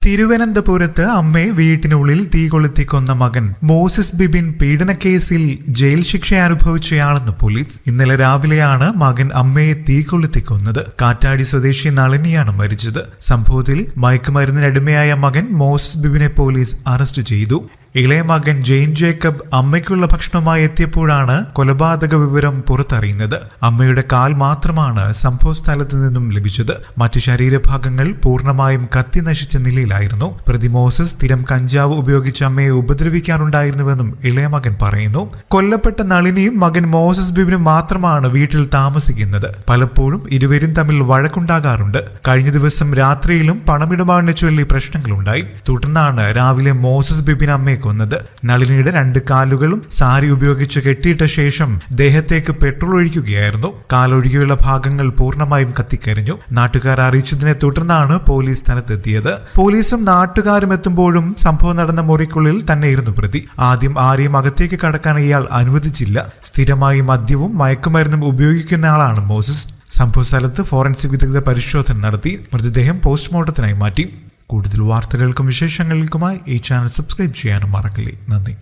തിരുവനന്തപുരത്ത് അമ്മയെ വീട്ടിനുള്ളിൽ തീ കൊളുത്തി കൊന്ന മകൻ മോസിസ് ബിബിൻ പീഡനക്കേസിൽ ജയിൽ ശിക്ഷ അനുഭവിച്ചയാളെന്ന് പോലീസ്. ഇന്നലെ രാവിലെയാണ് മകൻ അമ്മയെ തീ കൊളുത്തി കൊന്നത്. കാറ്റാടി സ്വദേശി നളിനിയാണ് മരിച്ചത്. സംഭവത്തിൽ മയക്കുമരുന്നിനടിമയായ മകൻ മോസിസ് ബിബിനെ പോലീസ് അറസ്റ്റ് ചെയ്തു. ഇളയ മകൻ ജെയിൻ ജേക്കബ് അമ്മയ്ക്കുള്ള ഭക്ഷണവുമായി എത്തിയപ്പോഴാണ് കൊലപാതക വിവരം പുറത്തറിയുന്നത്. അമ്മയുടെ കാൽ മാത്രമാണ് സംഭവ സ്ഥലത്ത് നിന്നും ലഭിച്ചത്. മറ്റ് ശരീരഭാഗങ്ങൾ പൂർണ്ണമായും കത്തി നശിച്ച നിലയിലായിരുന്നു. പ്രതി മോസസ് സ്ഥിരം കഞ്ചാവ് ഉപയോഗിച്ച് അമ്മയെ ഉപദ്രവിക്കാറുണ്ടായിരുന്നുവെന്നും ഇളയ മകൻ പറയുന്നു. കൊല്ലപ്പെട്ട നളിനിയും മകൻ മോസസ് ബിബിനും മാത്രമാണ് വീട്ടിൽ താമസിക്കുന്നത്. പലപ്പോഴും ഇരുവരും തമ്മിൽ വഴക്കുണ്ടാകാറുണ്ട്. കഴിഞ്ഞ ദിവസം രാത്രിയിലും പണമിടപാടിനെ ചൊല്ലി പ്രശ്നങ്ങളുണ്ടായി. തുടർന്നാണ് രാവിലെ മോസസ് ബിബിൻ അമ്മയെ കൊന്നത്. നളിനിയുടെ 2 കാലുകളും സാരി ഉപയോഗിച്ച് കെട്ടിയിട്ട ശേഷം ദേഹത്തേക്ക് പെട്രോൾ ഒഴിക്കുകയായിരുന്നു. കാലൊഴികെയുള്ള ഭാഗങ്ങൾ പൂർണ്ണമായും കത്തിക്കരിഞ്ഞു. നാട്ടുകാർ അറിയിച്ചതിനെ തുടർന്നാണ് പോലീസ് സ്ഥലത്തെത്തിയത്. പോലീസും നാട്ടുകാരും എത്തുമ്പോഴും സംഭവം നടന്ന മുറിക്കുള്ളിൽ തന്നെയിരുന്നു പ്രതി. ആദ്യം ആരെയും അകത്തേക്ക് കടക്കാൻ ഇയാൾ അനുവദിച്ചില്ല. സ്ഥിരമായി മദ്യവും മയക്കുമരുന്നും ഉപയോഗിക്കുന്ന ആളാണ് മോസസ്. സംഭവ സ്ഥലത്ത് ഫോറൻസിക് വിദഗ്ധ പരിശോധന നടത്തി മൃതദേഹം പോസ്റ്റ്മോർട്ടത്തിനായി മാറ്റി. കൂടുതൽ വാർത്തകൾക്കും വിശേഷങ്ങൾക്കുമായി ഈ ചാനൽ സബ്സ്ക്രൈബ് ചെയ്യാനും മറക്കല്ലേ. നന്ദി.